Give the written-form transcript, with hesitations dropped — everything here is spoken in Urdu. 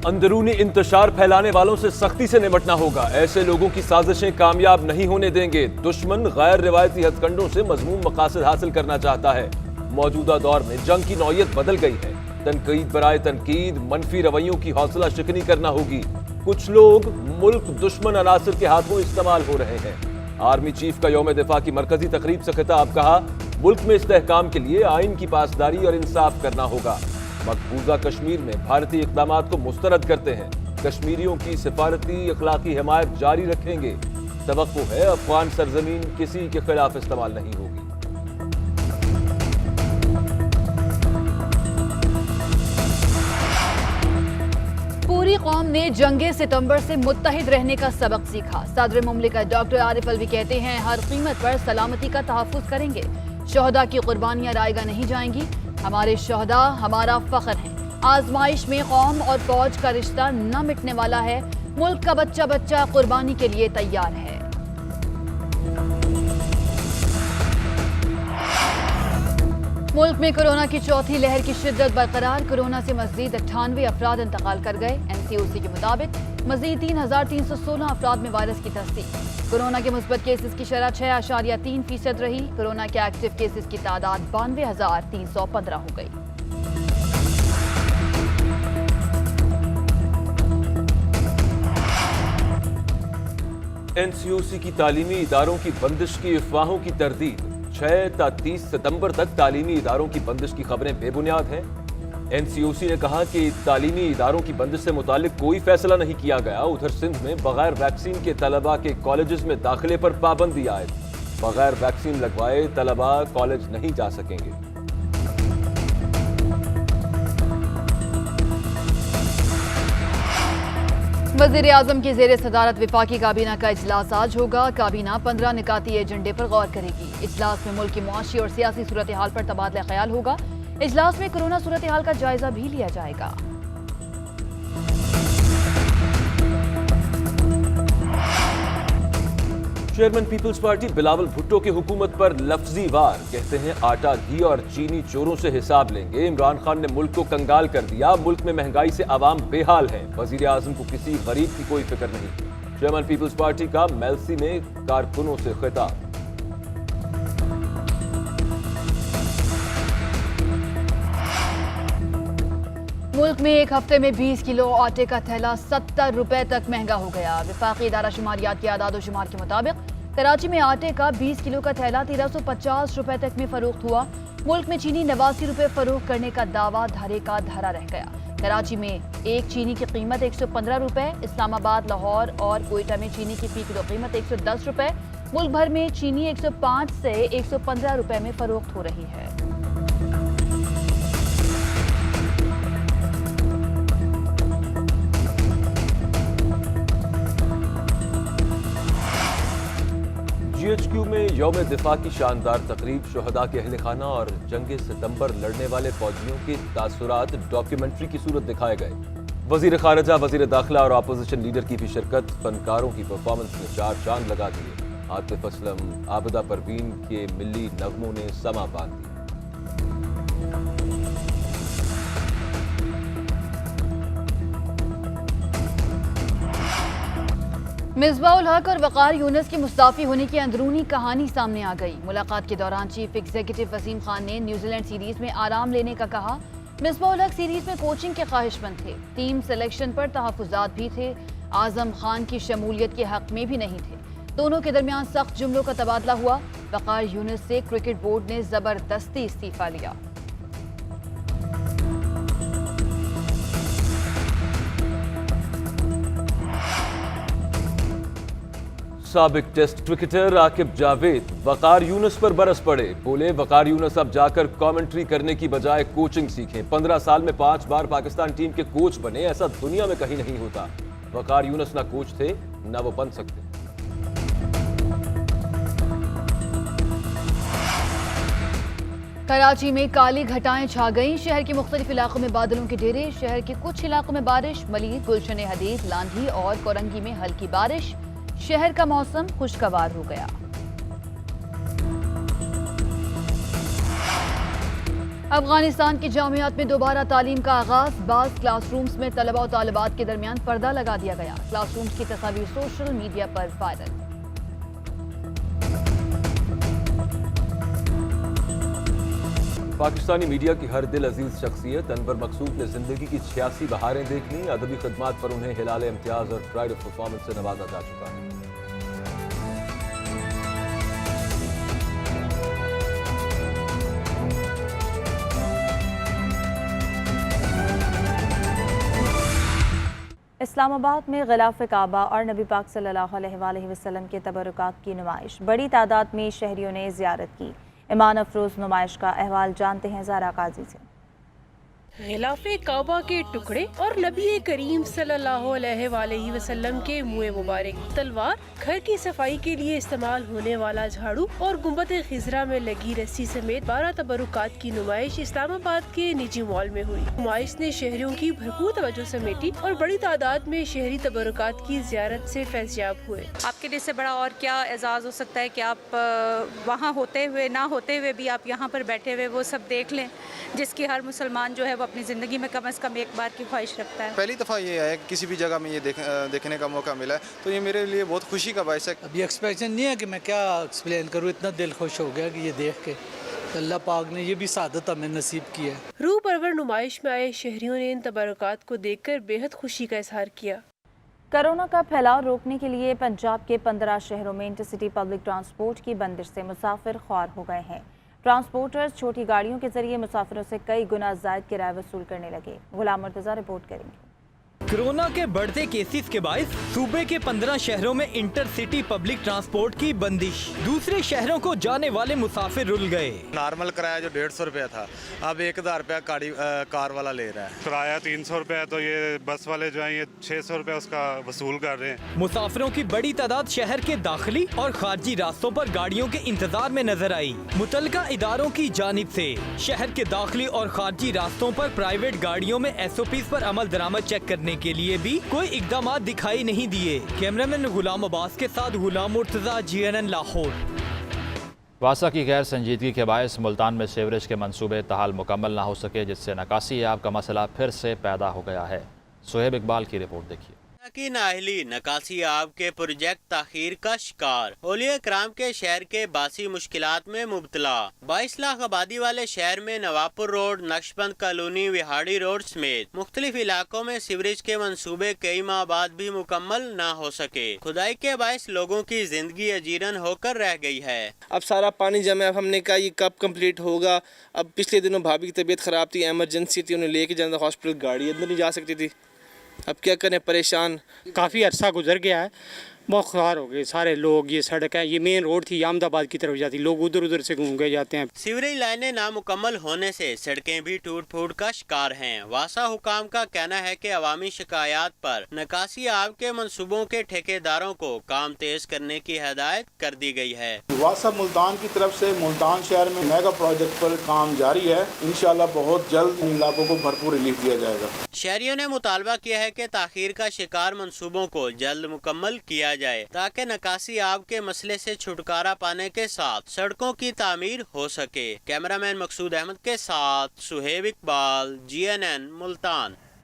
اندرونی انتشار پھیلانے والوں سے سختی سے نمٹنا ہوگا، ایسے لوگوں کی سازشیں کامیاب نہیں ہونے دیں گے۔ دشمن غیر روایتی ہتھ کنڈوں سے مذموم مقاصد حاصل کرنا چاہتا ہے۔ موجودہ دور میں جنگ کی نوعیت بدل گئی ہے، تنقید برائے تنقید، منفی رویوں کی حوصلہ شکنی کرنا ہوگی۔ کچھ لوگ ملک دشمن عناصر کے ہاتھوں استعمال ہو رہے ہیں۔ آرمی چیف کا یوم دفاع کی مرکزی تقریب سے خطاب، کہا ملک میں استحکام کے لیے آئین کی پاسداری اور انصاف کرنا ہوگا۔ مقبوضہ کشمیر میں بھارتی اقدامات کو مسترد کرتے ہیں، کشمیریوں کی سفارتی اخلاقی حمایت جاری رکھیں گے۔ توقع ہے افغان سرزمین کسی کے خلاف استعمال نہیں ہوگی۔ پوری قوم نے جنگ ستمبر سے متحد رہنے کا سبق سیکھا۔ صدر مملکت ڈاکٹر عارف الوی کہتے ہیں ہر قیمت پر سلامتی کا تحفظ کریں گے۔ شہداء کی قربانیاں رائیگاں نہیں جائیں گی۔ ہمارے شہداء ہمارا فخر ہیں۔ آزمائش میں قوم اور فوج کا رشتہ نہ مٹنے والا ہے۔ ملک کا بچہ بچہ قربانی کے لیے تیار ہے۔ ملک میں کورونا کی چوتھی لہر کی شدت برقرار، کورونا سے مزید 98 افراد انتقال کر گئے۔ NCOC کے مطابق مزید 3316 افراد میں وائرس کی تصدیق۔ کورونا کے مثبت کیسز کی شرح 6.3% رہی۔ کورونا کے ایکٹیو کیسز کی تعداد 92,315 ہو گئی۔ NCOC کی تعلیمی اداروں کی بندش کی افواہوں کی تردید۔ 6 تا 30 ستمبر تک تعلیمی اداروں کی بندش کی خبریں بے بنیاد ہیں۔ NCOC نے کہا کہ تعلیمی اداروں کی بندش سے متعلق کوئی فیصلہ نہیں کیا گیا۔ ادھر سندھ میں بغیر ویکسین کے طلباء کے کالجز میں داخلے پر پابندی عائد۔ بغیر ویکسین لگوائے طلباء کالج نہیں جا سکیں گے۔ وزیر اعظم کی زیر صدارت وفاقی کابینہ کا اجلاس آج ہوگا۔ کابینہ 15 نکاتی ایجنڈے پر غور کرے گی۔ اجلاس میں ملک کی معاشی اور سیاسی صورتحال پر تبادلہ خیال ہوگا۔ اجلاس میں کورونا صورتحال کا جائزہ بھی لیا جائے گا۔ Chairman Peoples Party Bilawal Bhutto کی حکومت پر لفظی وار، کہتے ہیں آٹا گھی اور چینی چوروں سے حساب لیں گے۔ عمران خان نے ملک کو کنگال کر دیا، ملک میں مہنگائی سے عوام بے حال ہیں، وزیر اعظم کو کسی غریب کی کوئی فکر نہیں۔ چیئرمین پیپلز پارٹی کا میلسی میں کارکنوں سے خطاب۔ ملک میں ایک ہفتے میں 20 کلو آٹے کا تھیلا 70 روپے تک مہنگا ہو گیا۔ وفاقی ادارہ شماریات کے اعداد و شمار کے مطابق کراچی میں آٹے کا 20 کلو کا تھیلا 1350 روپے تک میں فروخت ہوا۔ ملک میں چینی 89 روپے فروخت کرنے کا دعویٰ دھرے کا دھرا رہ گیا۔ کراچی میں ایک چینی کی قیمت 115 روپے، اسلام آباد، لاہور اور کوئٹہ میں چینی کی فی کلو قیمت 110 روپے۔ ملک بھر میں چینی 105 سے 115 روپے میں فروخت ہو رہی ہے۔ GHQ میں یوم دفاع کی شاندار تقریب، شہداء کے اہل خانہ اور جنگ ستمبر لڑنے والے فوجیوں کے تاثرات ڈاکیومنٹری کی صورت دکھائے گئے۔ وزیر خارجہ، وزیر داخلہ اور اپوزیشن لیڈر کی بھی شرکت۔ فنکاروں کی پرفارمنس نے چار چاند لگا دیے۔ عاطف اسلم، عابدہ پروین کے ملی نغموں نے سما باندھ دی۔ مصباح الحق اور وقار یونس کی مستعفی ہونے کی اندرونی کہانی سامنے آ گئی۔ ملاقات کے دوران چیف ایگزیکٹو وسیم خان نے نیوزی لینڈ سیریز میں آرام لینے کا کہا۔ مصباح الحق سیریز میں کوچنگ کے خواہش مند تھے، ٹیم سلیکشن پر تحفظات بھی تھے، اعظم خان کی شمولیت کے حق میں بھی نہیں تھے۔ دونوں کے درمیان سخت جملوں کا تبادلہ ہوا۔ وقار یونس سے کرکٹ بورڈ نے زبردستی استعفیٰ لیا۔ سابق ٹیسٹ کرکٹر عاقب جاوید وقار یونس پر برس پڑے، بولے وقار یونس اب جا کر کامنٹری کرنے کی بجائے کوچنگ سیکھیں۔ 15 سال میں 5 بار پاکستان ٹیم کے کوچ بنے، ایسا دنیا میں کہیں نہیں ہوتا۔ وقار یونس نہ کوچ تھے نہ وہ بن سکتے۔ کراچی میں کالی گھٹائیں چھا گئیں، شہر کے مختلف علاقوں میں بادلوں کے ڈیرے، شہر کے کچھ علاقوں میں بارش، ملید، گلشن حدید، لاندھی اور کورنگی میں ہلکی بارش، شہر کا موسم خوشگوار ہو گیا۔ افغانستان کی جامعات میں دوبارہ تعلیم کا آغاز، بعض کلاس رومز میں طلبہ و طالبات کے درمیان پردہ لگا دیا گیا، کلاس رومز کی تصاویر سوشل میڈیا پر وائرل۔ پاکستانی میڈیا کی ہر دل عزیز شخصیت انور مقصود نے زندگی کی 86 بہاریں دیکھ لیں، ادبی خدمات پر انہیں ہلال امتیاز اور پرائڈ آف پرفارمنس سے نوازا جا چکا ہے۔ اسلام آباد میں غلاف کعبہ اور نبی پاک صلی اللہ علیہ وآلہ وسلم کے تبرکات کی نمائش، بڑی تعداد میں شہریوں نے زیارت کی۔ ایمان افروز نمائش کا احوال جانتے ہیں زہرا قاضی سے۔ غلاف کعبہ کے ٹکڑے اور نبی کریم صلی اللہ علیہ وآلہ وسلم کے منہ مبارک، تلوار، گھر کی صفائی کے لیے استعمال ہونے والا جھاڑو اور گنبد خضرا میں لگی رسی سمیت 12 تبرکات کی نمائش اسلام آباد کے نجی مال میں ہوئی۔ نمائش نے شہریوں کی بھرپور توجہ سمیٹی اور بڑی تعداد میں شہری تبرکات کی زیارت سے فیضیاب ہوئے۔ آپ کے لیے سے بڑا اور کیا اعزاز ہو سکتا ہے کہ آپ وہاں ہوتے ہوئے نہ ہوتے ہوئے بھی آپ یہاں پر بیٹھے ہوئے وہ سب دیکھ لیں، جس کی ہر مسلمان جو ہے وہ اپنی زندگی میں کم از کم ایک بار کی خواہش رکھتا ہے۔ پہلی دفعہ یہ ہے کسی بھی جگہ میں یہ دیکھنے کا موقع ملا ہے، تو یہ میرے لیے بہت خوشی کا باعث ہے۔ ابھی ایکسپیکٹیشن نہیں ہے کہ میں کیا ایکسپلین کروں، اتنا دل خوش ہو گیا کہ یہ دیکھ کے اللہ پاک نے یہ بھی سعادت ہمیں نصیب کی ہے۔ روح پرور نمائش میں آئے شہریوں نے ان تبرکات کو دیکھ کر بے حد خوشی کا اظہار کیا۔ کرونا کا پھیلاؤ روکنے کے لیے پنجاب کے 15 شہروں میں انٹرسٹی پبلک ٹرانسپورٹ کی بندش سے مسافر خوار ہو گئے ہیں۔ ٹرانسپورٹرز چھوٹی گاڑیوں کے ذریعے مسافروں سے کئی گنا زائد کرایہ وصول کرنے لگے۔ غلام مرتضیٰ رپورٹ کریں گے۔ کورونا کے بڑھتے کیسز کے باعث صوبے کے 15 شہروں میں انٹر سٹی پبلک ٹرانسپورٹ کی بندش، دوسرے شہروں کو جانے والے مسافر رل گئے۔ نارمل کرایہ جو 150 روپیہ تھا اب 1000 روپیہ کار والا لے رہا ہے۔ کرایہ 300 روپے ہے تو یہ بس والے جو ہیں یہ 600 روپے اس کا وصول کر رہے ہیں۔ مسافروں کی بڑی تعداد شہر کے داخلی اور خارجی راستوں پر گاڑیوں کے انتظار میں نظر آئی۔ متعلقہ اداروں کی جانب سے شہر کے داخلی اور خارجی راستوں پر پرائیویٹ گاڑیوں میں SOPs پر عمل درآمد چیک کرنے کے لیے بھی کوئی اقدامات دکھائی نہیں دیے۔ کیمرامین غلام عباس کے ساتھ غلام مرتضیٰ GNN لاہور۔ واسا کی غیر سنجیدگی کے باعث ملتان میں سیوریج کے منصوبے تاحال مکمل نہ ہو سکے، جس سے نکاسی آب کا مسئلہ پھر سے پیدا ہو گیا ہے۔ سہیب اقبال کی رپورٹ دیکھیے۔ کی نااہلی نکاسی آب کے پروجیکٹ تاخیر کا شکار، اولیاء کرام کے شہر کے باسی مشکلات میں مبتلا۔ 22 لاکھ آبادی والے شہر میں نوابپور روڈ، نقش بند کالونی، وہاڑی روڈ سمیت مختلف علاقوں میں سیوریج کے منصوبے کئی ماہ بعد بھی مکمل نہ ہو سکے۔ کھدائی کے باعث لوگوں کی زندگی اجیرن ہو کر رہ گئی ہے۔ اب سارا پانی جمع ہے، اب ہم نے کہا یہ کب کمپلیٹ ہوگا۔ اب پچھلے دنوں بھابھی کی طبیعت خراب تھی، ایمرجنسی تھی، انہیں لے کے جانا ہاسپٹل، گاڑی اندر نہیں جا سکتی تھی۔ اب کیا کریں، پریشان۔ کافی عرصہ گزر گیا ہے، بہت خوار ہو گئے سارے لوگ۔ یہ سڑک ہے، یہ مین روڈ تھی، احمد آباد کی طرف جاتی، لوگ ادھر ادھر سے گھوم کے جاتے ہیں۔ سیوریج لائنیں نامکمل ہونے سے سڑکیں بھی ٹوٹ پھوٹ کا شکار ہیں۔ واسا حکام کا کہنا ہے کہ عوامی شکایات پر نکاسی آب کے منصوبوں کے ٹھیکیداروں کو کام تیز کرنے کی ہدایت کر دی گئی ہے۔ واسا ملتان کی طرف سے ملتان شہر میں میگا پروجیکٹ پر کام جاری ہے، انشاءاللہ بہت جلد ان علاقوں کو بھرپور ریلیف دیا جائے گا۔ شہریوں نے مطالبہ کیا ہے کہ تاخیر کا شکار منصوبوں کو جلد مکمل کیا جائے تاکہ نکاسی آب کے مسئلے سے چھٹکارا پانے کے ساتھ سڑکوں کی تعمیر ہو سکے۔ کیمرامین مقصود احمد کے ساتھ سہیب اقبال، GNN ملتان۔